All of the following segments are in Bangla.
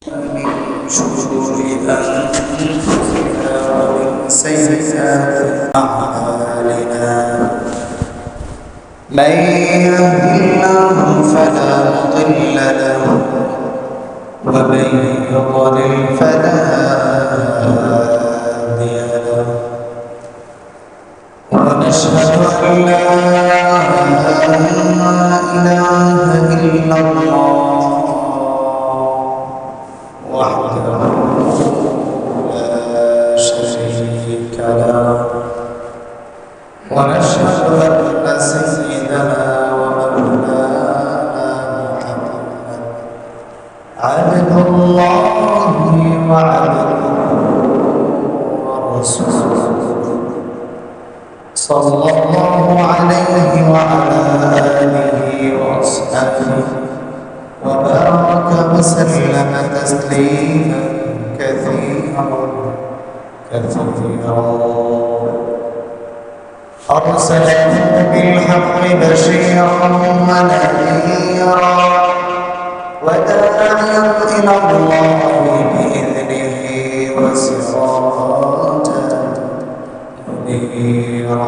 من شرور أنفسنا ومن سيئات أعمالنا من يهد الله فلا مضل له ومن يضلل فلا هادي له ونشهد أن لا إله إلا الله وحده لا شريك له ونشهد أن سيدنا ومولانا محمدا عبد الله وعبده ورسوله صلى الله عليه وعلى آله وأصحابه وبارك وسلم تسليما كثيرا أرسله بالحق بشيرا ونذيرا وداعيا إلى الله بإذنه وسراجا منيرا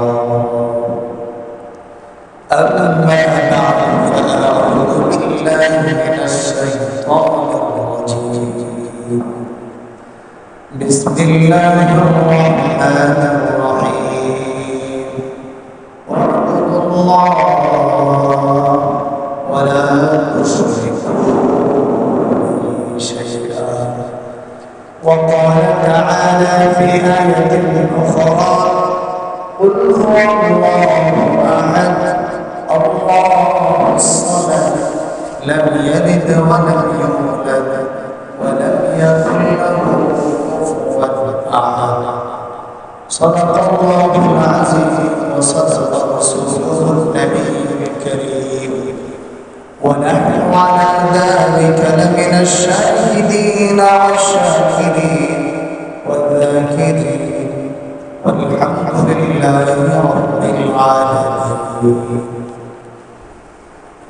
أما بعد فأعوذ بالله من الشيطان الرجيم بسم الله الرحمن الرحيم واعبدوا الله ولا تشركوا به شيئا وقال تعالى في آية أخرى قل هو الله أحد الله الصمد لم يلد ولم يولد ولم يكن له كفوا أحد صدق الله العظيم وصدق رسوله النبي الكريم ونحن على ذلك لمن الشاهدين والشاكرين والذاكرين والحمد لله رب العالمين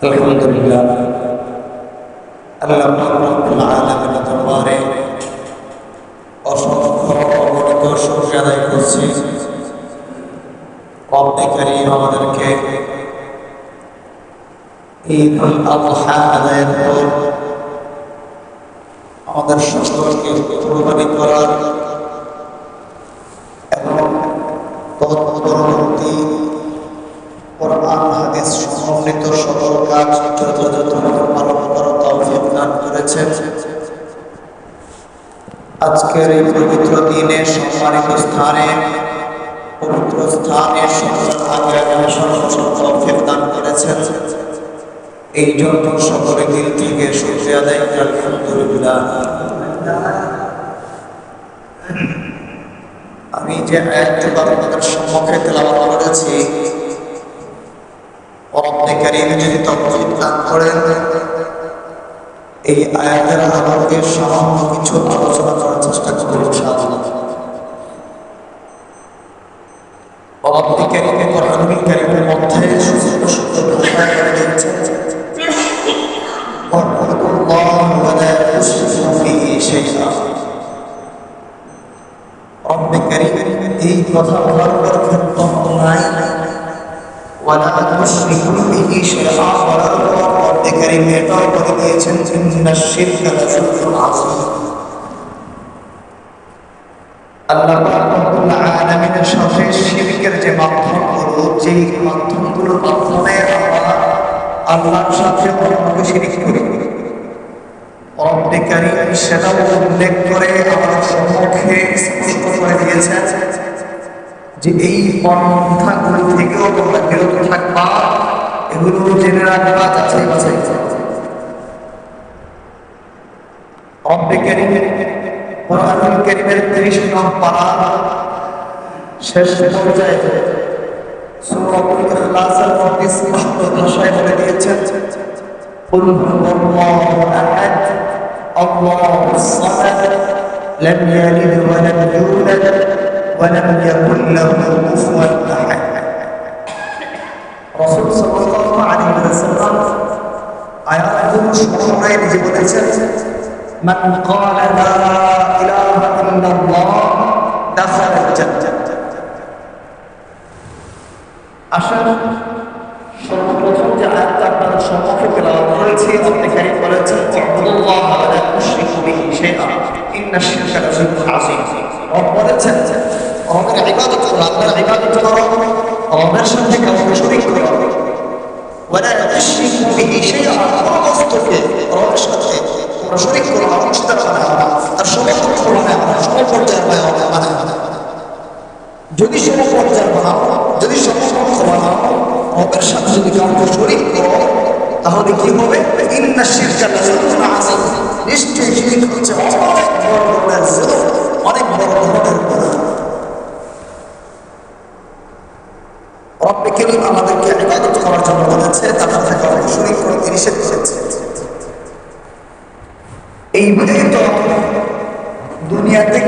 الحمد لله আল্লাহ রাব্বুল আলামিনের দরবারে অসংখ্য অগণিত শুকরিয়া আদায় করছি। রব্বে কারীম আমাদেরকে ঈদুল আযহা আদায়ের পর আমাদের সকলকে কুরবানি করার এবং তৎপরবর্তী কোরআন হাদিস সমন্বিত সকল কাজ যথাযথভাবে পালন করার তৌফিক দান করেছেন। আজকের এই পবিত্র দিনে সম্মানিত স্থানে পবিত্র স্থানে আগে তৌফিক দান করেছেন। এই জন্য সকলে দিল থেকে শুকরিয়া আদায় করি আলহামদুলিল্লাহ। আমি যে আয়াতটি আপনাদের সম্মুখে তেলাওয়াত করেছি, রব্বে কারীম যদি তৌফিক দান করেন এই আয়াতের আলোকে সামান্য কিছু আলোচনা করার চেষ্টা করব ইনশাআল্লাহ। রব্বে কারীম কোরআনুল কারীমের মধ্যে সুস্পষ্ট ভাষায় বলে দিয়েছেন ওয়া'বুদুল্লাহ ওয়া লা তুশরিকু বিহি শাইআ। রব্বে কারীম এই কথা বলার পর ক্ষেত্র নাই ওয়ালা তুশরিকু বিহি শাইআ বলার পর রব্বে কারীম এটাও বলে দিয়েছেন ইন্না শিরকা লাযুলমুন আযীম। আল্লাহ রাব্বুল আলামিনের সাথে শিরকের যে মাধ্যমগুলো, যেই মাধ্যমগুলোর মাধ্যমে আমরা আল্লাহর সাথে অন্যকে শিরিক করি, রব্বে কারীম সেটাও উল্লেখ করে আমাদের সম্মুখে স্পষ্ট করে দিয়েছেন যে এই পন্থাগুলো থেকেও তোমরা বিরত থাকবা, এগুলো জেনে রাখবা, যাচাই বাছাই করবা। রব্বে কারীম কোরআনুল কারীমের ৩০ নং পারা শেষ পর্যায়ে সূরাতুল ইখলাসের মধ্যে স্পষ্ট ভাষায় বলে দিয়েছেন কুল হুয়াল্লাহু আহাদ আল্লাহুস সামাদ লাম ইয়ালিদ ওয়া লাম ইউলাদ ওয়া লাম ইয়াকুল লাহু কুফুওয়ান আহাদ। রাসূল সাল্লাল্লাহু আলাইহি ওয়াসাল্লাম আয়াতগুলো সমন্বয়ে নিজে বলেছেন মান ক্বালা লা ইলাহা ইল্লাল্লাহ দাখালাল জান্নাহ। আসলে সর্বপ্রথম যে আয়াতটা আপনাদের সম্মুখে তেলাওয়াত করেছি, আপনি কারীম বলেছেন আল্লাহ লা তুশরিকু বিহি শাইআন ইন্নাশ শিরকা লাযুলমুন আযীম। রব বলেছেন রবের ইবাদত করো, আল্লাহর ইবাদত করো, রবের সাথে কাউকে শরীক করো। ওয়ালা তুশরিকু বিহি শাইআন, কোন বস্তুকে রবের সাথে তোমরা শরীক করো না, অংশীদার বানাও না, তার সমকক্ষ বানাও না, সমপর্যায়ের বানাও না। যদি সমপর্যায়ের বানাও, যদি সমকক্ষ বানাও, রবের সাথে যদি কাউকে শরীক করো, তাহলে কি হবে? ইন্নাশ শিরকা লাযুলমুন আযীম, নিশ্চয়ই শিরক হচ্ছে অনেক বড় ধরনের জুলুম, অনেক বড় ধরনের গুনাহ। রব্বে কারীম আমাদেরকে ইবাদত করার জন্য বলেছে, তার সাথে কাউকে শরীক করতে নিষেধ করেছে। এই বুঝেই তো দুনিয়াতে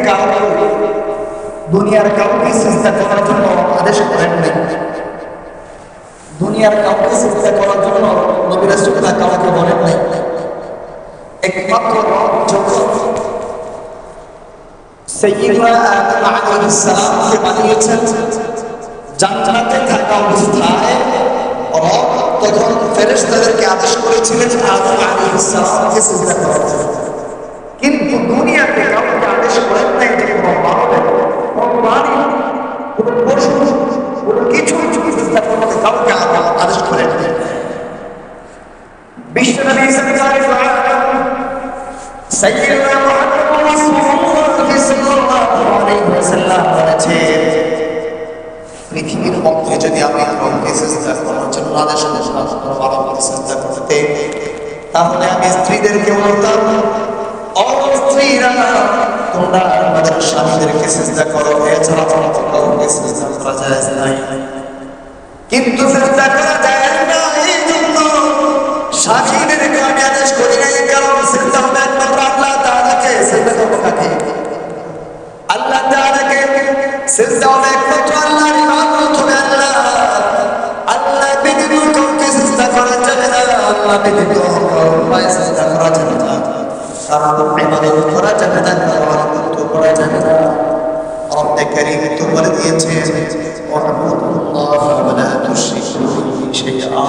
দুনিয়ার কাউকে সিজদা করার জন্য আদেশ করেন নাই। দুনিয়ার কাউকে সিজদা করার জন্য নবী রাসূলুল্লাহ কাউকে বলেন নাই। একমাত্র রব যখন সাইয়্যিদুনা আদম আলাইহিস সালামকে বানিয়েছেন জান্নাতে থাকা অবস্থায়, রব তখন ফেরেশতাদেরকে আদেশ করেছিলেন আদম আলাইহিস সালামকে সিজদা করার জন্য। কিন্তু দুনিয়াতে কাউকে আদেশ করেন নাই যে কোনো মানব, কোনো প্রাণী, কোনো পশু, কোনো কিছু সিজদা করতে কাউকে আদেশ করেন নাই। বিশ্বনবী সাল্লাল্লাহু সাইয়্যিদুনা মুহাম্মদ রাসূলুল্লাহ সাল্লাল্লাহু আলাইহি ওয়াসাল্লাম বলেছেন, পৃথিবীর মধ্যে যদি আমি কাউকে সিজদা করার জন্য আদেশ সিজদা করতে, তাহলে আমি স্ত্রীদেরকে বলতাম, ও স্ত্রীরা তোমরা আমাদের স্বামীদেরকে সিজদা করো, এছাড়া কাউকে সিজদা করা যায় নাই। কিন্তু সিজদা করা যায় না, এই জন্য স্বামীদেরকে আমি আদেশ করি নাই, কারণ সিজদা হবে একমাত্র আল্লাহ তাআলাকে। সিজদা করবো কাকে? আল্লাহ তাআলাকে। সিজদা হবে একমাত্র আল্লাহর ইবাদত হবে আল্লাহ। আল্লাহ ব্যতীত কাউকে সিজদা করা যাবে না, আল্লাহ ব্যতীত কাউকে সিজদা করা যাবে না, কারণ ইবাদত করা যাবে না, ইবাদত করা যাবে না। রব্বে কারীম তো বলে দিয়েছেন ওয়া'বুদুল্লাহ ওয়া লা তুশরিকু বিহি শাইআ।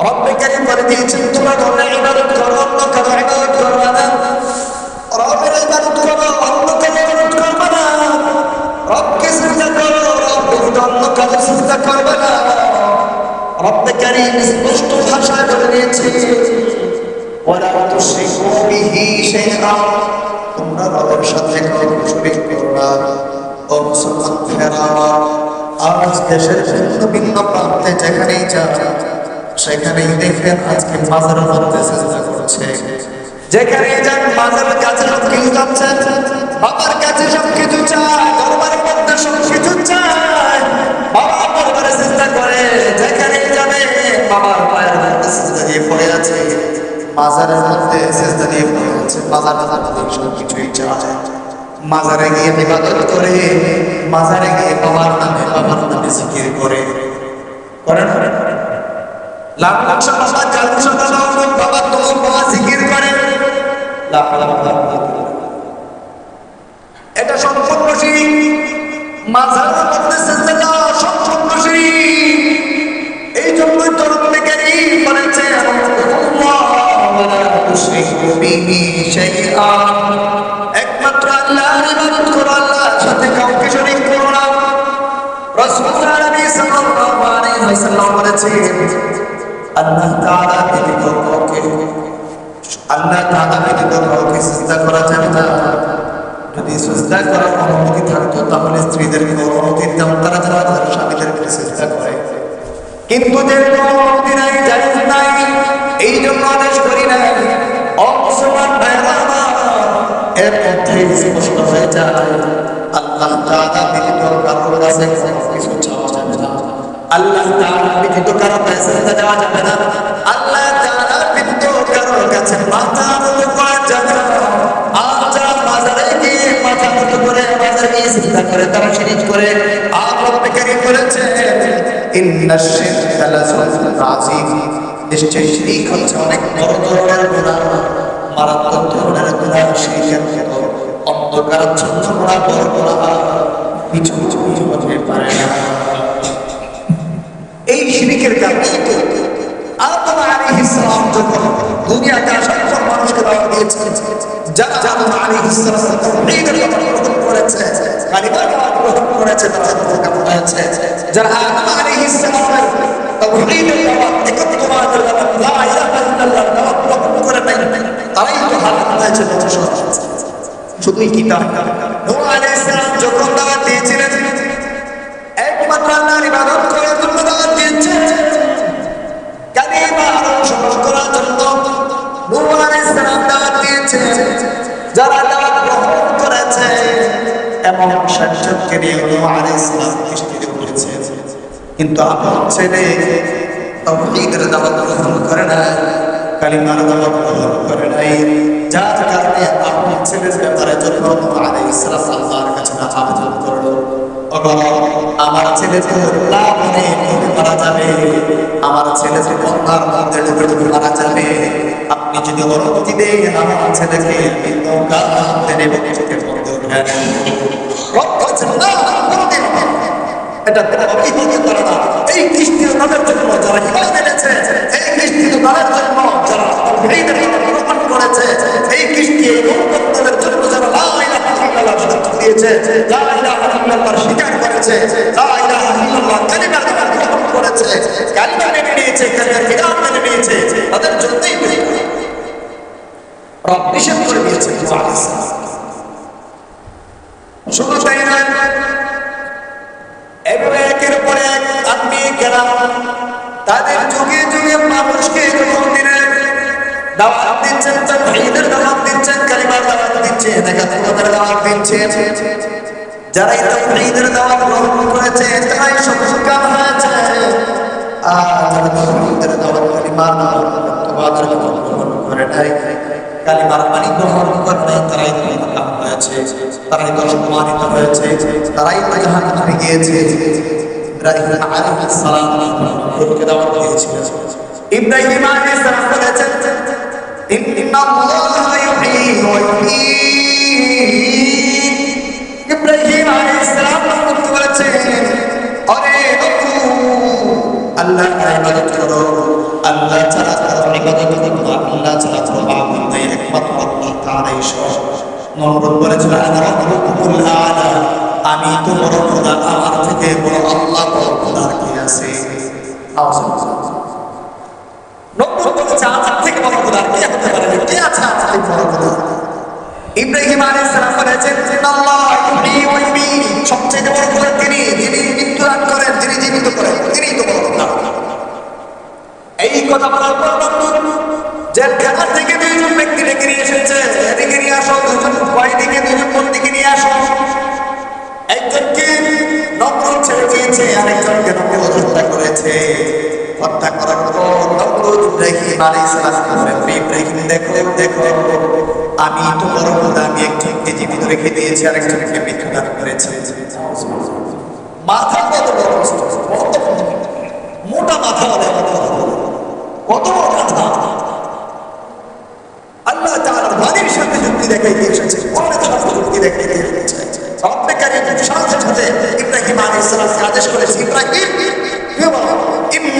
রব্বে কারীম বলে দিয়েছেন তোমরা রবের ইবাদত করো, অন্য কারো ইবাদত করবে না। রবের ইবাদত করো, অন্য কারো ইবাদত করবে না। রবকে সিজদা করো, রব ব্যতীত অন্য কারো সিজদা করবে না। রব্বে কারীম স্পষ্ট ভাষায় বলে দিয়েছেন ওয়ালা তুশরিকু বিহি শাইআ, তোমরা রবের সাথে কাউকে শরীক করো না। ও মুসলমান ভাইরা, আজ দেশের ভিন্ন ভিন্ন প্রান্তে যেখানেই যান, সেখানেই দেখবেন আজকে মাজারের মধ্যে সিজদা করছে। যেখানেই যান মাজারের কাছে সবকিছু যাচ্ছেন, বাবার কাছে সবকিছু চায়, দরবারের মধ্যে সবকিছু চায়, বাবার দরবারে সিজদা করে। যেখানেই যাবে বাবার পায়ের মধ্যে সিজদা দিয়ে পড়ে আছে, মাজারের মধ্যে সিজদা দিয়ে পড়ে আছে, মাজারে সবকিছুই চায়। মাজারে গিয়ে ইবাদত করে, মাজারে গিয়ে বাবার নামে জিকির করে। করেন লাখ লাখ বাবা জালসা বাবা তোমার বাবা জিকির করে, এটা সম্পূর্ণ শিরক। মাজারের মধ্যে সিজদা দেওয়া সম্পূর্ণ শিরক। এই জন্যই তো রব্বে কারীম বলেছেন আল্লাহ ওয়া লা তুশরিকু বিহি শাইআ, একমাত্র আল্লাহর ইবাদত করো, আল্লাহর সাথে কাউকে শরীক করো না। রাসূলুল্লাহ নবী সাল্লাল্লাহু আলাইহি ওয়াসাল্লাম বলেছেন আল্লাহ তাআলা ব্যতীত কাউকে সিজদা করা যাবে না। যদি সিজদা করার অনুমতি থাকতো তাহলে স্ত্রীদেরকে অনুমতি দিতাম, তারা যারা তাদের স্বামীদেরকে সিজদা করে। কিন্তু যেহেতু অনুমতি নাই, জায়েজ নাই, এই জন্য আদেশ করি নাই। মুসলমান ভাইরা আমার, এর মধ্যে স্পষ্ট হয়ে যায় আল্লাহ তাআলা ব্যতীত কারোর কাছে কিছু চাওয়া যাবে না। আল্লাহ তাআলা ব্যতীত কারোর কাছে সিজদা দেওয়া যাবে না। আল্লাহ তাআলা ব্যতীত কারোর কাছে মাথা নত করা যাবে না। আর যারা মাজারে গিয়ে মাথা নত করে, মাজারে গিয়ে সিজদা করে, তারা শিরক করে। আর রব্বে কারীম বলেছেন ইন্নাশ শিরকা লাযুলমুন আযীম, নিশ্চয়ই শিরক হচ্ছে অনেক বড় ধরনের গুনাহ, মারাত্মক ধরনের করার জন্য ওরা বড় করা কিছু কিছু হতে পারে না। এই শিরকের কারণে আদম আলাইহিস সালাম যখন দুনিয়াতে আসার পর মানুষকে দাওয়াত দিয়েছেন, যারা আদম আলাইহিস সালাম তাওহীদের কথা গ্রহণ করেছে, কালিমার দাওয়াত গ্রহণ করেছে, তারা কাফের হয়েছে। যারা আদম আলাইহিস সালামের তাওহীদের দাওয়াত, একত্ববাদের দাওয়াত, লা ইলাহা ইল্লাল্লাহর দাওয়াত গ্রহণ করে নাই, তারাই তো হালাক হয়েছে, ধ্বংস হয়েছে। শুধুই কি তা? নূহ আলাইহিস সালাম যখন দাওয়াত দিয়েছিলেন, একমাত্র আল্লাহর ইবাদত করার জন্য দাওয়াত দিয়েছেন, কালিমা অনুসরণ করার জন্য নূহ আলাইহিস সালাম দাওয়াত দিয়েছেন। যারা দাওয়াত গ্রহণ করেছে এমন ৬০ জনকে নিয়ে নূহ আলাইহিস সালাম কিস্তিতে উঠেছে, কিন্তু আমার ছেলে তাওহীদের দাওয়াত গ্রহণ করে না, কালিমার দাওয়াত গ্রহণ করে নাই, যার কারণে আমার ছেলের ব্যাপারে যখন নূহ আলাইহিস সালাম আল্লাহর কাছে আবেদন করলো, আমার ছেলে তো লাবণে ডুবে মারা যাবে, আমার ছেলে তো বন্যার মধ্যে ডুবে ডুবে মারা যাবে, আপনি যদি অনুমতি দেন আমার ছেলেকে নৌকার মধ্যে নেমে কিস্তির মধ্যে উঠান। এটা কখনোই হতে পারে না। এই কিস্তির তাদের জন্য যারা ঈমান এনেছে, এই কিস্তির তাদের জন্য যারা তাওহীদের কথা গ্রহণ করেছে, এই কিস্তি এই নৌকাদের জন্য যারা লা ইলাহা ইল্লাল্লাহ সাক্ষ্য দিয়েছে, লা ইলাহা ইল্লাল্লাহ স্বীকার করেছে, লা ইলাহা ইল্লাল্লাহ কালিমা গ্রহণ করেছে, কালিমা মেনে নিয়েছে, কালিমার বিধান মেনে নিয়েছে, তাদের জন্যই রব নিষেধ করে দিয়েছে নূহ আলাইহিস সালাম। শুধু তাই নয়, এভাবে একের পর এক আত্মীয় কেরাম তাদের যুগে যুগে মানুষকে এরকম দিনের দাওয়াত দিচ্ছেন, তাওহীদের দাওয়াত দিচ্ছেন, কালিমার দাওয়াত দিচ্ছেন, একাত্মতার দাওয়াত দিচ্ছেন। যারা এই তাওহীদের দাওয়াত গ্রহণ করেছে তারাই সফলকাম হয়েছে, আর যারা তাওহীদের দাওয়াত কালিমার দাওয়াত গ্রহণ করে নাই, কালিমার পানি গ্রহণ করে নাই, তারাই নাকাম হয়েছে, তারাই অসম্মানিত হয়েছে, তারাই জাহান্নামে গিয়েছে। ইব্রাহিম আলাইহিস সালাম নূহকে দাওয়াত দিয়েছিলেন। ইব্রাহিম আলাইহিস সালাম বলেছেন, ইন্নাল্লাহা ইউহয়ী ওয়া ইউমীত। ইব্রাহিম আলাইহিস সালাম নূহকে বলেছেন, আরে নূহ, আল্লাহর ইবাদত করো, আল্লাহ ছাড়া কারো ইবাদত করো না, আল্লাহ ছাড়া কারো মাবুদ নেই, একমাত্র আল্লাহ তাআলাই ঈশ্বর। নমরুদ বলেছিল, আনা রাব্বুকুমুল আ'লা, আমি তো বড় খোদা, আমার থেকে বড় আল্লাহ বড় খোদার কি আছে? নমরুদ বলেছে, আমার থেকে বড় খোদার কি হতে পারে? কে আছে আমার থেকে বড় খোদা? ইব্রাহিম আলাইহিস সালাম বলেছেন, আল্লাহ ইউহয়ী ওয়া ইউমীত, সবচেয়ে বড় খোদা তিনি, যিনি মৃত্যু দান করেন, যিনি জীবিত করেন, তিনিই তো বড় খোদা। এই কথা বলার পর জেলখানা থেকে দুইজন ব্যক্তি ডেকে নিয়ে এসেছে, এদিকে নিয়ে আসো, দুজন দিকে দুজন কোন দিকে নিয়ে আসো। একজনকে নমরুদ ছেড়ে দিয়েছে, আরেকজনকে নমরুদ হত্যা করেছে। হত্যা করার পর নমরুদ ইব্রাহিম আলাইহিস সালাম বলেন, ইব্রাহিম দেখো দেখো, আমি তো বড় খোদা, আমি একজনকে জীবিত রেখে দিয়েছি, আরেকজনকে মৃত্যুদান করেছি। মাথা কত বড়, মোটা মাথা, কত বড় মাথা! আল্লাহ তাআলার বাণীর সাথে যুক্তি দেখাইতে এসেছে, কোরআনের সাথে যুক্তি দেখাইতে এসেছে। রব্বে কারীম সাথে সাথে ইব্রাহিম আলাইহিস সালামকে আদেশ করেছে, ইব্রাহিম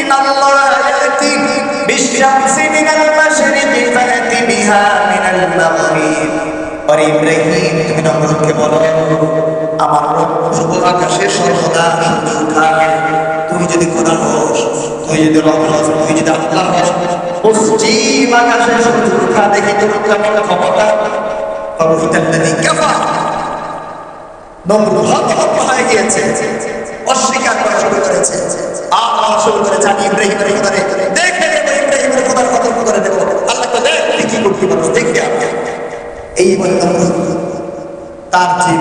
ইন্নাল্লাহা ইয়াতি বিশ-শামসি মিনাল মাশরিকি ফায়াতি বিহা মিনাল মাগরিব। আর ইব্রাহিম, তুমি নমরুদকে বলো, আমার রব শুভ আকাশের সর্বদা সূর্য উঠায়, তুই যদি খোদা হোস, তুই যদি রব হোস, তুই যদি আল্লাহ হোস, পশ্চিম আকাশে সূর্য উঠা দেখে তোর কেমন ক্ষমতা? ফাবুহিতাল্লাযী কাফার। নমরুদ হতভম্ব হয়ে গিয়েছে, অস্বীকার করা শুরু করেছে, আর শুরু করেছে, আমি ইব্রাহিমের খোদারে দেখে দেবো, ইব্রাহিমের খোদার খতম করে দেবো, আল্লাহকে দেখ তুই কি করতে পারো, দেখে আমি। এই বলে নমরুদ তার যে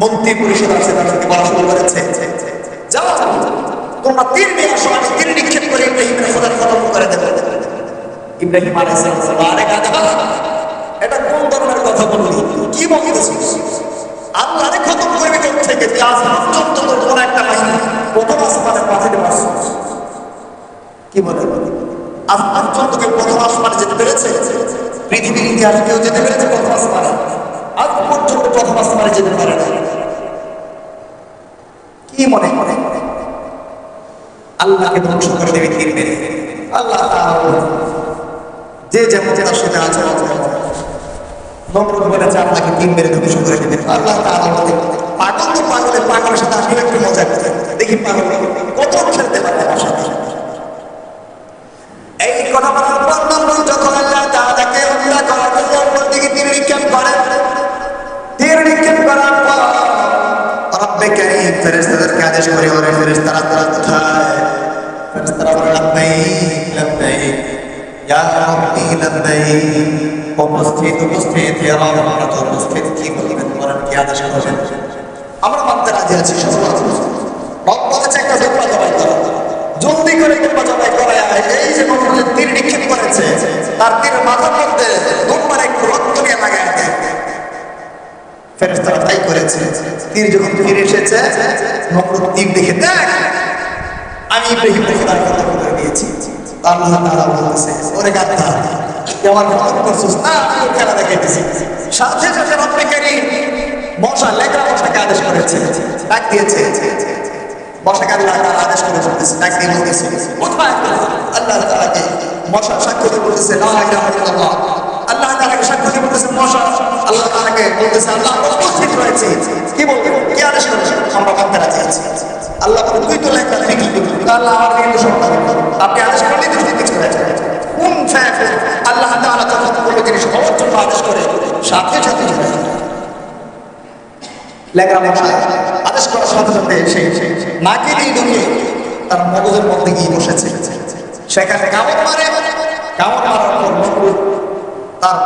মন্ত্রী পরিষদ আছে তাদেরকে বলা শুরু করেছে, যাও তোমরা তীর নিয়ে আসো, আমি তীর নিক্ষেপ করে ইব্রাহিমের খোদার খতম করে দেবো। ইব্রাহিম আলাইহিস সালাম, আরে গাধা, এটা কোন ধরনের কথা বললি? কি বলতেছিস? আল্লাহরে খতম করবি কোথা থেকে? তুই আসমান পর্যন্ত তোর একটা বাহিনী প্রথম আসমানে পাঠাতে পারছিস? কি বলে? আসমান পর্যন্ত কেউ প্রথম আসমানে যেতে পেরেছে? পৃথিবীর ইতিহাসে কেউ যেতে পেরেছে প্রথম আসমানে? আজ পর্যন্ত প্রথম আসমানে যেতে পারে না। কি মনে মনে আল্লাহকে ধ্বংস করে দেবে তীর মেরে। আল্লাহ যে যেমন তার সাথে আছে নমরুদ বলেছে আপনাকে তীর মেরে ধ্বংস করে দেবে। আল্লাহ তাআলা বলে পাগল তো পাগলের সাথে আসলে একটু মজা করতে দেখি পাগল কত খেলতে পারে আমার সাথে। এই কথা বলার পর নমরুদ যখন আল্লাহ তাআলাকে হত্যা করার জন্য উপর দিকে তীর নিক্ষেপ করে, তীর নিক্ষেপ করার পর রব্বে কারীম ফেরেশতাদেরকে আদেশ করে, ওরে ফেরেশতারা তোরা কোথায়? ফেরেশতারা বলে লাব্বাইক লাব্বাইক ইয়া রাব্বি লাব্বাইক। উপস্থিত ইয়া রাব্বি উপস্থিত। কি বলবেন বলেন, কি আদেশ করবেন? আমরা মানতে রাজি আছি। রব বলেছে একটা জব্বা জবাই করো, জলদি করে জব্বা জবাই করায়। এই যে নমরুদের তীর নিক্ষেপ করেছে তার তীরের মাথার মধ্যে দুবার একটু রক্ত নিয়ে লাগায় দেয়। ফেরেশতারা তাই করেছে। তীর যখন ফিরে এসেছে নমরুদ তীর দেখে দেখ আমি ইব্রাহিমকে খোদার কথা করে দিয়েছি। আল্লাহ তাআলা বলতেছে ওরে গাধা তুই আমার কথা করছিস না, আমি তো খেলা দেখাইতেছি। সাথে সাথে রব্বে কারীম মশা লেগরা মশাকে আদেশ করেছে, ডাক দিয়েছে। মশাকে আল্লাহ তাআলা আদেশ করে বলতেছে, ডাক দিয়ে বলতেছে কোথায়? আল্লাহ তাআলাকে মশা সাক্ষ্য দিয়ে বলতেছে লা ইলাহা ইল্লাল্লাহ। আল্লাহ তাআলাকে সাক্ষ্য দিয়ে বলতেছে মশা। আল্লাহ তাআলাকে বলতেছে আল্লাহ উপস্থিত রয়েছে। কি বলবো, কি আদেশ করেছে? আমরা মানতে রাজি আছি। আল্লাহ বলে তুই তো লেখা তুই কি করবি? আল্লাহ আমার কিন্তু সব আপনি আদেশ করলেই তো ঠিক হয়েছে। কোন ফায়াকুন আল্লাহ তাআলা যখন কোনো জিনিস হওয়ার জন্য আদেশ করে সাথে সাথে লেখা মশা আদেশ করার সাথে সাথে সেই নাকি দিয়ে ঢুকে তার মগজের মধ্যে গিয়ে বসেছে। সেখানে কামড় মারে, কামড় মারার পর নমরুদ তার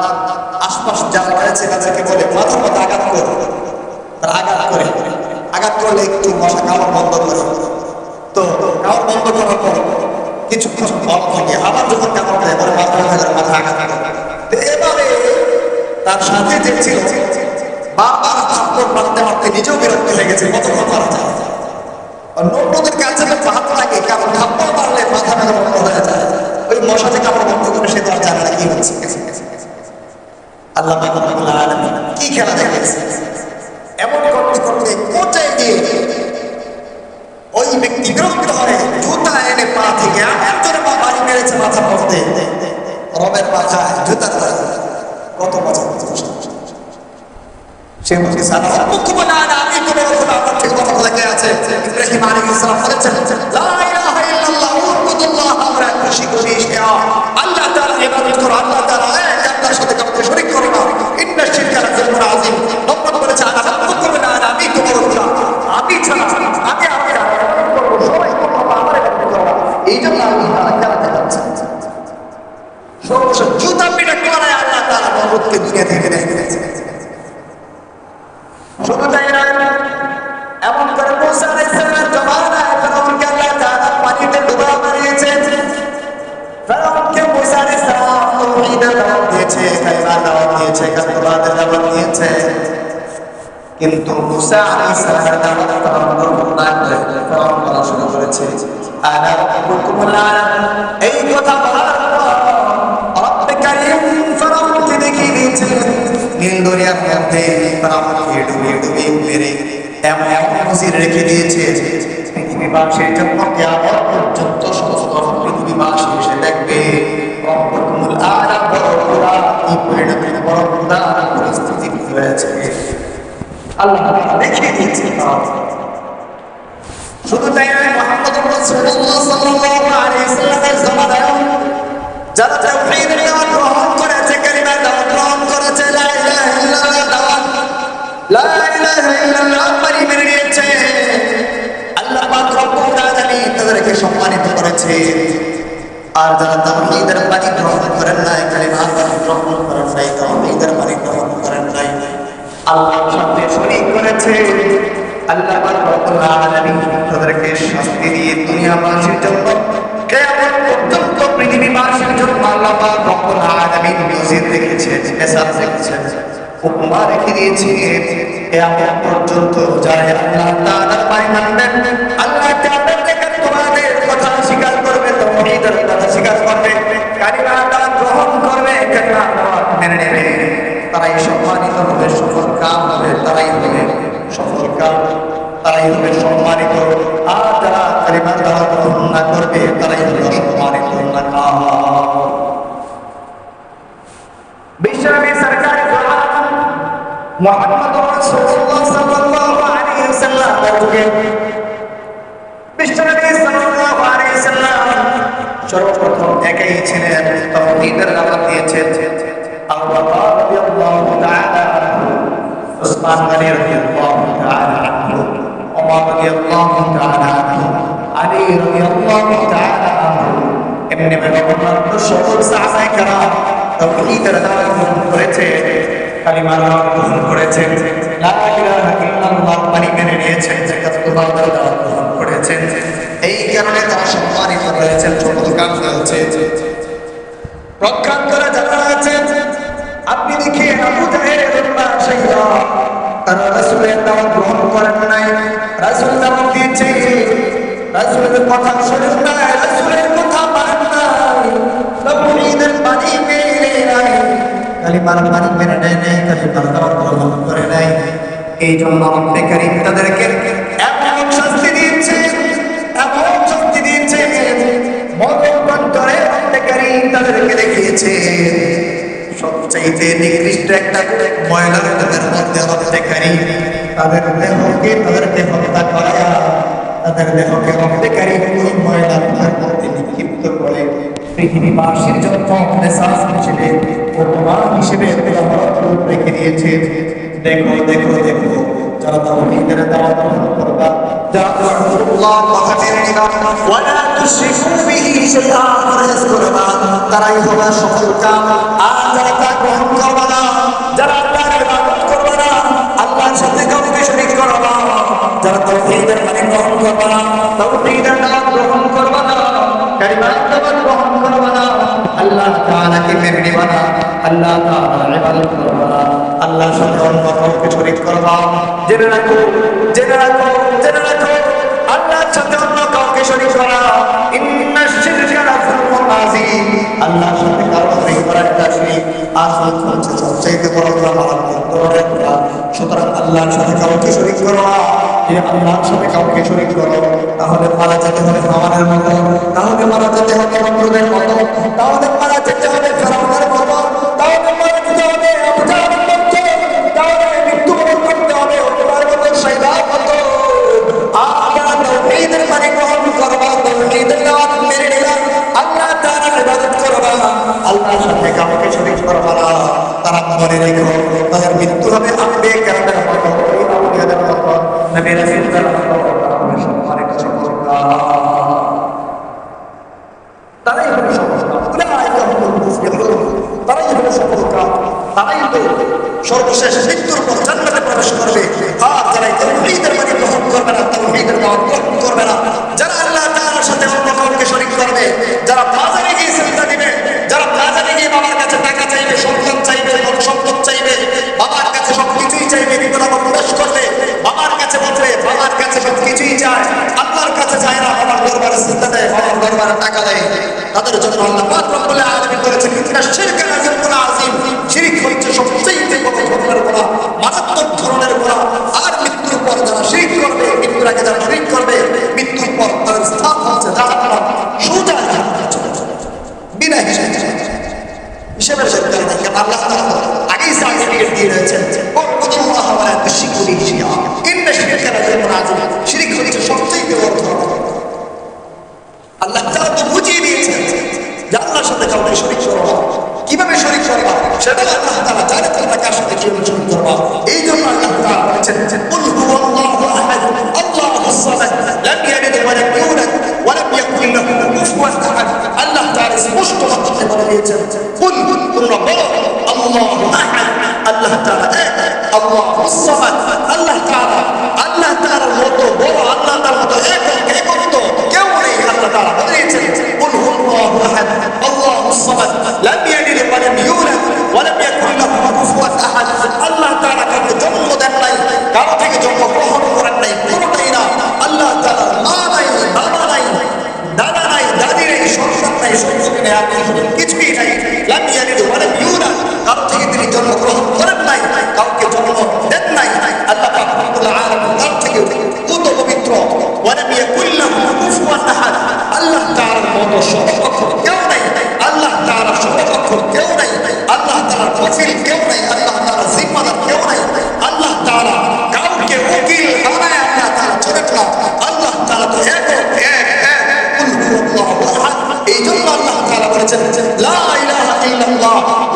আশপাশ যারা রয়েছে তাদেরকে বলে মাথার মধ্যে আঘাত করে, তার আঘাত করলে একটু মশা কামড় বন্ধ করে। তো কামড় বন্ধ করার পর কিছুক্ষণ বল থাকে, আবার যখন কামড় দেয় পরে মাথা আঘাত করে। এভাবে তার সাথে যে ছিল বারবার থাপ্পড় মারতে মারতে নিজেও বিরক্ত হয়ে গেছে, কতক্ষণ মারা যায়। নমরুদের কাছে হাত লাগে, কারণ থাপ্পড় মারলে মাথা ব্যথা বন্ধ হয়ে যায়। ওই মশা যে কামড় বন্ধ করে সে তো আর জানে না কি হচ্ছে। আল্লাহ রাব্বুল আলামিন কি খেলা দেখাইছে। এমন করতে করতে কোথায় গিয়ে ওই ব্যক্তি বিরক্ত হয়ে জুতা এনে পা থেকে এমন জোরে পা বাড়ি মেরেছে মাথার মধ্যে, রবের মাথায় জুতার কত মজা। সে বলছে সারা আমি কোনো রকম আপনার ঠিক কথা লেগে আছে। ইব্রাহিম আলাইহিস সালাম বলেছেন লা ইলাহা ইল্লাল্লাহ উবুদুল্লাহ ওয়া লা তুশরিকু বিহি শাইআ। আল্লাহ তাআলা ইবাদত করো, আল্লাহ তাআলা এক আল্লাহর সাথে কাউকে শরীক করো না। ইন্নাশ শিরকা লাযুলমুন আযীম। নবী বলেছে আমি তোমার খোদা, আমি ছাড়া আমি আমাকে করব, সবাই করব আমার ইবাদত করো। এইজন্য আল্লাহ তাআলা খেলা দেখাচ্ছেন। সর্বশেষ জুতা পিটা করায় আল্লাহ তাআলা নমরুদকে দুনিয়া থেকে বের করে দিয়েছেন। শুধু তাই না, এমন করে মুসা আলাইহিস সালামের জমানায় ফেরাউনকে আল্লাহ তাআলা পানিতে ডুবা মারিয়েছে। ফেরাউনকে মুসা আলাইহিস সালাম তাওহীদের দাওয়াত দিয়েছে, কালিমার দাওয়াত দিয়েছে, কালিমাতের দাওয়াত দিয়েছে। কিন্তু মুসা আলাইহিস সালামের দাওয়াত ফেরাউন গ্রহণ না করে ফেরাউন বলা শুরু করেছে আনা রাব্বুকুমুল আ'লা। এই কথা বলার পর রব্বে কারীম ফেরাউনকে দেখিয়ে দিয়েছে নীল দরিয়ার মধ্যে ফেরাউনকে ডুবিয়ে মেরে এমন নজির রেখে দিয়েছে পৃথিবীবাসীর জন্য কিয়ামত পর্যন্ত সমস্ত পৃথিবীবাসী এসে দেখবে রব্বুকুমুল আ'লা বড় খোদা কি পরিণতি, বড় খোদা পরিস্থিতি হয়েছে। আল্লাহ দেখিয়ে দিয়েছে। শুধু তাই নয়, মুহাম্মদুর রাসূলুল্লাহ সাল্লাল্লাহু আলাইহি ওয়াসাল্লামের জামানায় যারা তাওহীদের দাওয়াত গ্রহণ করেছে, কালিমার দাওয়াত গ্রহণ করেছে, লা ইলাহা ইল্লাল্লাহ দাওয়াত, লা ইলাহা ইল্লাল্লাহ পানি মেনে নিয়েছে, আল্লাহ পাক রব্বুল আলামিন তাদেরকে সম্মানিত করেছে। আর যারা তাওহীদের পানি গ্রহণ করেন নাই, কালিমার পানি গ্রহণ করেন নাই, তাওহীদের পানি গ্রহণ করেন নাই, আল্লাহর সাথে শরীক করেছে, আল্লাহ পাক রব্বুল আলামিন তাদেরকে শাস্তি দিয়ে দুনিয়াবাসীর জন্য কিয়ামত পর্যন্ত পৃথিবীবাসীর জন্য আল্লাহ পাক রব্বুল আলামিন নজির রেখেছেন, মেসাজ রেখেছেন, উপমা রেখে দিয়েছে। কিয়ামত পর্যন্ত যারা আল্লাহ তাআলার পানি মানবেন, আল্লাহ তাআলার তোমাদের কথা স্বীকার করবে, তাওহীদের কথা স্বীকার করবে, কালিমা গ্রহণ করবে, কালিমা মেনে নেবে, তারাই সম্মানিত হবে, সফল কাম হবে, তারাই হবে সফল কাম, তারাই হবে সম্মানিত। আর যারা কালিমা দাওয়াত গ্রহণ না করবে তারাই হবে অসম্মানিত। বিশ্বনবী সরকার মুহাম্মদ রাসূলুল্লাহ সাল্লাল্লাহু আলাইহি ওয়াসাল্লাম বলেন, বিশ্বনবী সাল্লাল্লাহু আলাইহি ওয়াসাল্লাম সর্বপ্রথম একাই ছিলেন, তাওহীদের দাওয়াত দিয়েছেন। আবু বকর রাদিয়াল্লাহু তাআলা আনহু, উসমান গনি রাদিয়াল্লাহু তাআলা আনহু, ওমর রাদিয়াল্লাহু তাআলা আনহু, আলী রাদিয়াল্লাহু তাআলা আনহু, এমনি ভাবে অন্যান্য সকল সাহাবায়ে কেরাম তাওহীদের দাওয়াত গ্রহণ করেছে, কালিমার দাওয়াত গ্রহণ করেছেন, লা ইলাহা ইল্লাল্লাহ মানে মেনে নিয়েছেন, যাকাতুল্লাহ দাওয়াত গ্রহণ করেছেন। এই কারণে তারা সম্মানিত হয়েছেন, সফল কাম হয়েছে। প্রখ্যাতরা যারা আছেন, আপনি দেখে আবু জাহেল শাইবা, তারা রাসূলের দাওয়াত গ্রহণ করেন নাই, রাসূল দাওয়াত দিয়েছে, রাসূলের কথা শোনেন নাই, রাসূলের কথা মানেন নাই, তাওহীদের বাণী মেনে নাই, কালিমার বাণী মেনে নেয় নাই, কালিমার দাওয়াত গ্রহণ করে নাই। এই জন্য রব্বে কারীম তাদেরকে এমন শাস্তি দিয়েছে, এমন শাস্তি দিয়েছে, মরণান্তরে রব্বে কারীম তাদেরকে দেখিয়েছে সবচাইতে নিকৃষ্ট একটা ময়লার তাদের মধ্যে রব্বে কারীম তাদের দেহকে, তাদেরকে হত্যা করায়া তাদের দেহকে রব্বে কারীম ওই ময়লার মধ্যে নিক্ষিপ্ত করে পৃথিবীবাসীর জন্য মেসাজ হিসেবে, উপমান হিসেবে রেখে দিয়েছে। দেখো দেখো দেখো, যারা তাওহীদের দাওয়াত গ্রহণ করবা, যারা আল্লাহ কথা মেনে নিবা, ওয়ালা তুশরিকু বিহি শাইআ ফরজ করবা, তারাই হবে সফল কাম। আর যারা তা গ্রহণ করবা না, যারা আল্লাহর ইবাদত করবা না, আল্লাহর সাথে কাউকে শরীক করবা না, যারা তাওহীদের মানে গ্রহণ করবা না, তাওহীদের দাওয়াত গ্রহণ করবা না, কালিমার দাওয়াত গ্রহণ করবা না, আল্লাহ তাআলাকে মেনে নিবা না, আল্লাহ তাআলার ইবাদত করবা না, আল্লাহর সাথে অন্য কাউকে শরীক করবা, জেনে রাখো, জেনে রাখো, জেনে রাখো, আল্লাহর সাথে অন্য কাউকে শরীক করা ইন্নাশ শিরকা লাযুলমুন আযীম, আল্লাহর সাথে কারো শরীক করাটা শিরক, আসল হচ্ছে সবচেয়ে বড় গুনাহ। সুতরাং আল্লাহর সাথে কাউকে শরীক করো না। যে আল্লাহর সাথে কাউকে শরীক করো, তাহলে মারা যেতে হবে হাওয়ানের মতো, তাহলে মারা যেতে হবে নমরুদের মতো, তাহলে মারা যেতে হবে ফিরআউনের মতো, তাহলে মারা যেতে হবে আবু জাহলের মতো, তাহলে মৃত্যুবরণ করতে হবে ওমর মতো, শাইবার মতো। আল্লাহ তাওহীদের মানে গ্রহণ করবা, তাওহীদের দাওয়াত মেনে নিবা, আল্লাহ তাআলার ইবাদত করবা, আল্লাহর সাথে কাউকে শরীক করবা না। তারা মনে রেখো, তাদের মৃত্যু হবে আম্বিয়া কেরামের মতো, ওই আউলিয়াদের মতো, নবী রাসূলদের মতো, সম্মানিত সফল কাম। তারাই হলো সফল কাম, উলাইকা হুমুল মুফলিহুন, তারাই হলো সফল কাম, তারাই হলো সর্বশেষ মৃত্যুর পর জান্নাতে প্রবেশ করবে। আর যারা তাওহীদের মানে গ্রহণ করবে না, তাওহীদের দাওয়াত গ্রহণ করবে না, যারা আল্লাহ তাআলার সাথে অন্য কাউকে শরীক করবে, যারা বাজারে গিয়ে সিজদা দিবে, যারা বাজারে গিয়ে বাবার কাছে টাকা চাইবে, সন্তান চাইবে, সম্পদ চাইবে, বাবার কাছে সবকিছুই চাইবে, বিপদ আপদ প্রবেশ করবে, বাবার কাছে বলবে, বাবার কাছে সবকিছুই চায়, আল্লাহর কাছে চায় না, বাবার দরবারে সিজদা দেয়, বাবার দরবারে টাকা দেয়, তাদের জন্য আল্লাহ পাক রব্বুল আলামিন বলেছেন ইন্নাশ শিরকা লাযুলমুন আযীম, শিরক হচ্ছে সবচেয়ে বড় ধরনের গুনাহ, মারাত্মক ধরনের গুনাহ। আর মৃত্যুর পর যারা শিরক করবে, মৃত্যুর আগে যারা শিরক করবে, মৃত্যুর পর তাদের স্থান হচ্ছে জাহান্নাম, সোজা জাহান্নামে চলে যাবে বিনা হিসেবের সত্যি। দেখেন আল্লাহ তাআলা আগেই সার্টিফিকেট দিয়ে রয়েছেন, ওয়াল্লাহ ওয়ালা তুশরিকু বিহি শাইআ ইন্নাশ শিরকা লাযুলমুন আযীম, শিরক হচ্ছে সবচেয়ে বড় ধরনের। আল্লাহ তাআলা তো বুঝিয়ে দিয়েছেন যে আল্লাহর সাথে কাউকে শরীক করবা, কিভাবে শরীক করবা সেটা আল্লাহ তাআলা জানে, তোমরা কার সাথে কিভাবে শরীক করবা। এই জন্য আল্লাহ তাআলা বলেছেন কুল হুয়াল্লাহু আহাদ আল্লাহুস সামাদ লাম ইয়ালিদ ওয়া লাম ইউলাদ ওয়া লাম ইয়াকুল লাহু কুফুওয়ান আহাদ। আল্লাহ তাআলা স্পষ্ট ভাষায় বলে দিয়েছেন, কুল তোমরা বলো আল্লাহু আহাদ, আল্লাহ তাআলা এক, আল্লাহুস সামাদ, আল্লাহ তাআলার মতো বড়, আল্লাহ তাআলার মতো একত্ব কেউ নেই। আল্লাহ তাআলা বলে দিয়েছেন কুল হুয়াল্লাহু আহাদ আল্লাহুস সামাদ লাম ইয়ালিদ ওয়া লাম ইউলাদ ওয়া লাম ইয়াকুল লাহু কুফুওয়ান আহাদ। আল্লাহ তাআলা কাউকে জন্ম দেন নাই, কারো থেকে জন্ম গ্রহণ করেন নাই, কোনটাই না। আল্লাহ তাআলা মা নাই, বাবা নাই, দাদা নাই, দাদি নাই, সন্তান নাই, সন্ততি নাই, কিছুই নাই। লাম ইয়ালিদ ওয়া লাম ইউলাদ, কারো থেকে তিনি জন্ম গ্রহণ করেন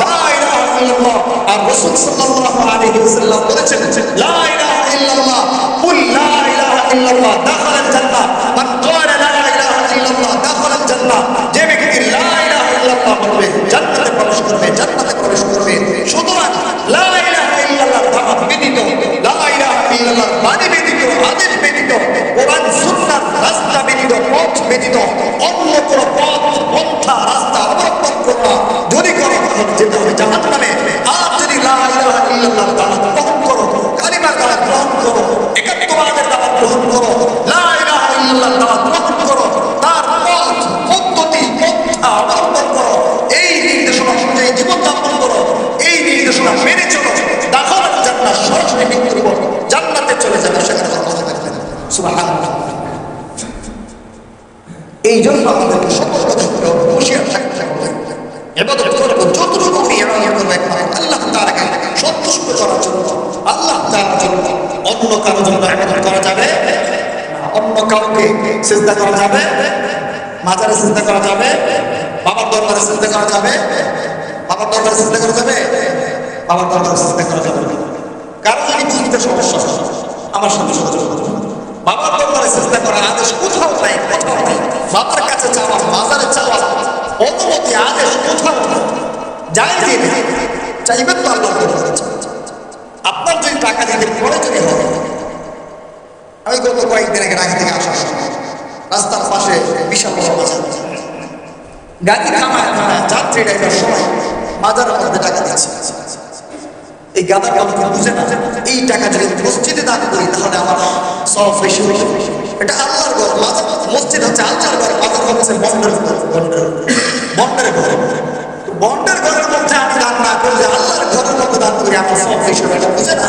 লা ইলাহা ইল্লাল্লাহ। আর রাসূল সাল্লাল্লাহু আলাইহি ওয়াসাল্লাম বলেছেন লা ইলাহা ইল্লাল্লাহ কুল লা ইলাহা ইল্লাল্লাহ দাখালাল জান্নাহ মান ক্বালা লা ইলাহা ইল্লাল্লাহ দাখালাল জান্নাহ। যে ব্যক্তি লা ইলাহা ইল্লাল্লাহ বলবে জান্নাতে প্রবেশ করবে, জান্নাতে প্রবেশ করবে। সুতরাং লা ইলাহা ইল্লাল্লাহ দাওয়াত ব্যতীত, লা ইলাহা ইল্লাল্লাহ বাণী ব্যতীত, আদেশ ব্যতীত, কোরআন সুন্নাহর রাস্তা ব্যতীত, পথ ব্যতীত অন্য কোন পথ পন্থা রাস্তা অবলম্বন করা যদি করো তাহলে যেতে হবে জাহান্নামে। আর যদি লা ইলাহা ইল্লাল্লাহ দাওয়াত গ্রহণ করো, কালিমার দাওয়াত গ্রহণ করো, একাত্মবাদের দাওয়াত গ্রহণ করো, লা ইলাহা ইল্লাল্লাহ দাওয়াত গ্রহণ করো, তার পথ পদ্ধতি পন্থা অবলম্বন করো, এই নির্দেশনা অনুযায়ী জীবনযাপন করো, এই নির্দেশনা মেনে চলো, দাখালাল জান্নাহ সরাসরি মৃত্যুর পর জান্নাতে চলে যাবে। সেখানে কথা থাকবে না। সুবহানাল্লাহ। এই জন্য আমাদেরকে সতর্ক থাকতে হবে, হুঁশিয়ার থাকতে হবে। ইবাদত করব যতটুকু ইবাদত করব একমাত্র আল্লাহ তাআলাকে সন্তুষ্ট করার জন্য, আল্লাহ তাআলার জন্য। অন্য কারো জন্য ইবাদত করা যাবে না, অন্য কাউকে সিজদা করা যাবে, মাজারে সিজদা করা যাবে, বাবার দরবারে সিজদা করা যাবে, বাবার দরবারে সিজদা করা যাবে, বাবার দরবারে সিজদা করা যাবে। কারো যদি বুঝতে সমস্যা আমার সাথে সহযোগ করুন। বাবার দরবারে সিজদা করার আদেশ কোথাও নাই, কোথাও নাই। বাবার কাছে চাওয়া, মাজারে চাওয়া, অনুমতি আদেশ কোথাও নাই। জায়েজই নেই। চাইবেন তো আল্লাহর দরবারে। আপনার যদি টাকা দিতে প্রয়োজনই হবে। আমি গত কয়েকদিন আগে ঢাকা থেকে আসার সময় রাস্তার পাশে বিশাল বড় মাজার, গাড়ি থামায় থামায় যাত্রী ড্রাইভার সময় মাজারের মধ্যে টাকা দিচ্ছে। এই গাদার কাউকে বুঝে না এই টাকা যদি মসজিদে দান করি তাহলে আমার সব বেশি হবে। এটা আল্লাহর ঘর, মাজার মসজিদ হচ্ছে আল্লাহর ঘর, মাজার হচ্ছে বন্ডের ঘর, বন্ডের ঘর। বন্ডের ঘরের মধ্যে আমি দান না করলে আল্লাহর ঘরের মধ্যে দান করি আমার সব বেশি হবে। এটা বুঝে না।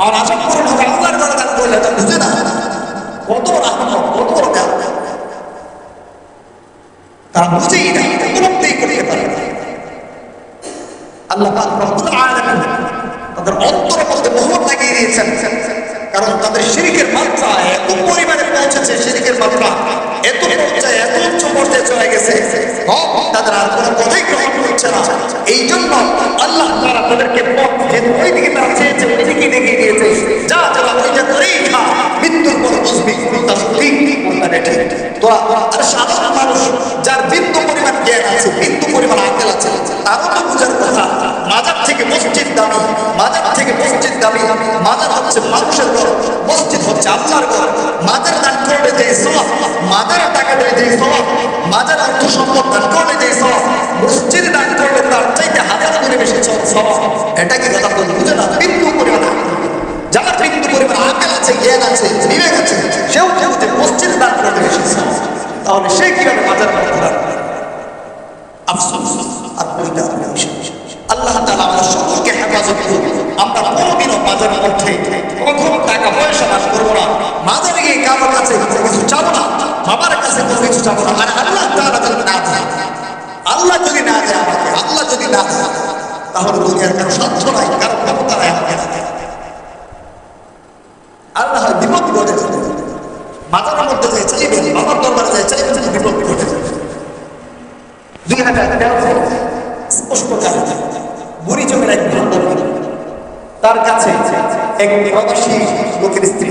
আমার আশা করুন হবে আল্লাহর ঘরে দান করলে এটা বুঝে না। কত বড় আহ্মক, কত বড় ব্যাপার তারা বুঝেই না, উপলব্ধি করতে পারে না। আল্লাহ পাক রব্বুল আলামিন তাদের অন্তরের মধ্যে মোহর লাগিয়ে দিয়েছেন। কারণ তাদের শিরকের মাত্রা এত পরিমাণে পৌঁছেছে, শিরকের মাত্রা এত পর্যায়ে, এত উচ্চ পর্যায়ে চলে গেছে, তাদের আর কোনো পথই গ্রহণ করছে না। এই জন্য আল্লাহ তাআলা তাদেরকে পথ যে ওই দিকে তারা চেয়েছে ওই দিকে দেখিয়ে দিয়েছে। যা যারা ওইটা করেই খা, মৃত্যুর পর বুঝবি কোনটা সঠিক কোনটা ঠিক। তোরা আর সাধারণ মানুষ যার বিন্দু পরিমাণ জ্ঞান আছে, বিন্দু পরিমাণ আকল আছে, তারও তো বুঝার কথা মাজার থেকে মসজিদ দামি, মাজার থেকে মসজিদ দামি। মাজার হচ্ছে মানুষের ঘর, মসজিদ হচ্ছে আল্লাহর ঘর। মাজার দান করলে যে সওয়াব, মাজারের টাকা দিয়ে যে সওয়াব, মাজার অর্থ সম্পদ দান করলে যে সওয়াব, মসজিদে দান করলে তার চাইতে হাজার গুণে বেশি সওয়াব। এটা কি কথা বল বুঝে না? বিন্দু পরিমাণ যারা বিন্দু পরিমাণ আকল আছে, জ্ঞান আছে, বিবেক আছে, সেও কেউ যে মসজিদে দান করলে বেশি সওয়াব, তাহলে সে কিভাবে মাজার দান? আফসোস আর পরিতাপ। আল্লাহ তাআলা আমাদের সকলকে হেফাজত করুন। আমরা কোনোদিনও মাজারের মধ্যে কখনো টাকা পয়সা দান করবো না, মাজারে গিয়ে কারোর কাছে কোনো কিছু চাবো না, বাবার কাছে কোনো কিছু চাবো না। আর আল্লাহ তাআলা যদি না দেয়, আল্লাহ যদি না দেয় আমাকে, আল্লাহ যদি না দেয়, তাহলে দুনিয়ার কারো সাধ্য নাই, কারো ক্ষমতা নাই আমাকে না দেয়। আল্লাহ হয় বিপদ ঘটে যাবে। মাজারের মধ্যে যাই চাইবেন, বাবার দরবারে যাই চাইবেন, বিপদ ঘটে যাবে। 2013 স্পষ্ট কারণ বুড়ি জমির এক বান্ধবী, তার কাছে এক প্রবাসী লোকের স্ত্রী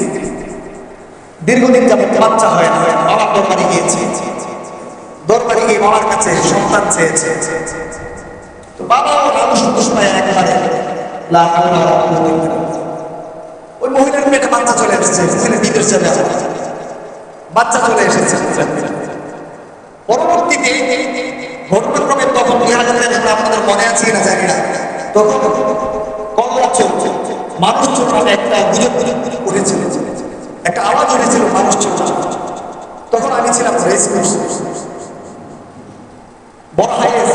দীর্ঘদিন যাবত বাচ্চা হয় না, বাবার দরবারে গিয়েছে। দরবারে গিয়ে বাবার কাছে সন্তান চেয়েছে। তো বাবাও রানু সন্তোষ পায় একবারে ওই মহিলার পেটে বাচ্চা চলে এসেছে, ছেলে বিদেশ চলে আসে, বাচ্চা চলে এসেছে। পরবর্তীতে ঘটনাক্রমে তখন 2000 আপনাদের মনে আছে না জানি না, তখন কমলা চলছে মানুষ চোর নামে একটা গুজব উঠেছিল, একটা আওয়াজ উঠেছিল মানুষ চোর। তখন আমি ছিলাম রেস কোর্স, বড় হাইস,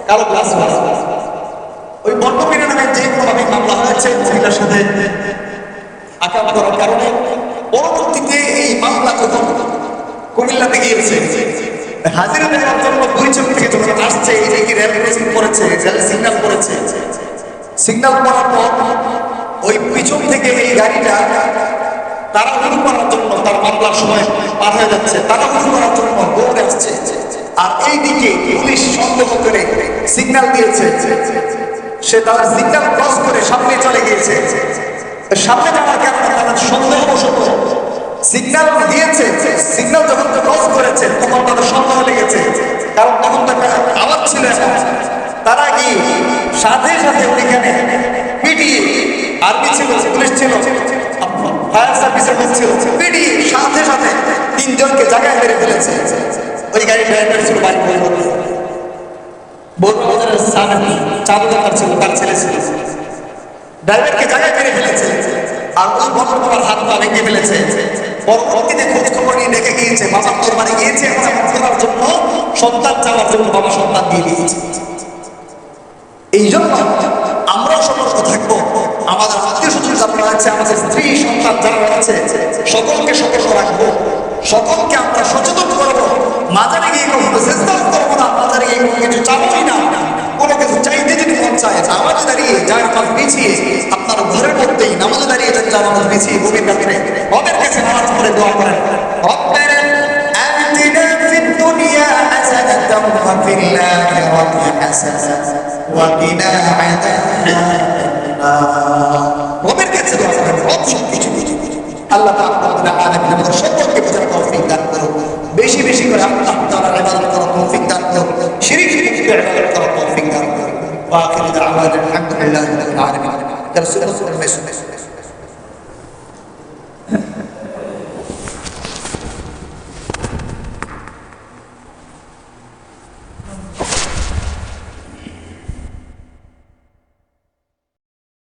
কালো গ্লাস। ওই বর্ণবিনা নামে যে কোনোভাবে মামলা হয়েছে মহিলার সাথে আঘাত করার কারণে, পরবর্তীতে এই মামলা যখন কুমিল্লাতে গিয়েছে হাজিরা দেওয়ার জন্য পরিচয় থেকে যখন আসছে, এই যে রেল ক্রসিং করেছে, রেল সিগন্যাল করেছে, সিগন্যাল করার পর ওই পিছন থেকে এই গাড়িটা তারা হুড় করার জন্য, তার মামলার সময় পার হয়ে যাচ্ছে, তারা হুড় করার জন্য দৌড়ে আসছে। আর এইদিকে পুলিশ সন্দেহ করে সিগন্যাল দিয়েছে, সে তার সিগন্যাল ক্রস করে সামনে চলে গিয়েছে। সামনে যাওয়ার কারণে তারা সন্দেহবশত সিগন্যাল দিয়েছে, সিগন্যাল যখন ক্রস করেছে তখন তাদের সন্দেহ লেগেছে, কারণ তখন তো একটা আওয়াজ ছিল। তারা গিয়ে সাথে সাথে ওইখানে পিটিয়ে, আর্মি ছিল, পুলিশ ছিল, ফায়ার সার্ভিসের লোক ছিল, পিটিয়ে সাথে সাথে 3 জনকে জায়গায় মেরে ফেলেছে। ওই গাড়ি ড্রাইভার ছিল বাড়ি চালুদার ছিল, তার ছেলে ছিল, ড্রাইভারকে জায়গায় মেরে ফেলেছে। আর ওই ভদ্র বাবার হাত পা ভেঙে ফেলেছে। পরবর্তীতে খোঁজ খবর নিয়ে ডেকে গিয়েছে, বাবা তোর বাড়ি গিয়েছে করার জন্য, সন্তান চাওয়ার জন্য বাবা সন্তান দিয়ে দিয়েছে। এই জন্য আমরাও সতর্ক থাকবো। আমাদের আত্মীয় স্বজন যারা আছে, আমাদের স্ত্রী সন্তান যারা আছে, সকলকে সতর্ক রাখবো, সকলকে আমরা সচেতন করবো। মাজারে গিয়ে কখনো চেষ্টা করবো না, মাজারে গিয়ে কোনো কিছু চাবই না। কোনো কিছু চাইতে যদি মন চায়, নামাজে দাঁড়িয়ে যার নামাজ পিছিয়ে, আপনার ঘরের মধ্যেই নামাজে দাঁড়িয়ে যান, যার নামাজ পিছিয়ে গভীর রাত্রে রবের কাছে নামাজ পড়ে দোয়া করেন, রব্বানা আতিনা ফিদ দুনিয়া হাসানাতাও ওয়া ফিল আখিরাতি হাসানাতাও ওয়া কিনা আযাবান্নার। রবের কাছে দোয়া করেন, রব সবকিছু বুঝে। আল্লাহ তাআলা আমাদের সকলকে বোঝার তৌফিক দান করুন। বেশি বেশি করে আল্লাহ তাআলার ইবাদত করার তৌফিক দান করুন, শিরক মুক্ত ইবাদত করার তৌফিক দান করুন। ওয়া আখিরু দাওয়ানা আলহামদুলিল্লাহি রাব্বিল আলামিন। রাসূলুল্লাহ সাল্লাল্লাহু আলাইহি ওয়াসাল্লাম।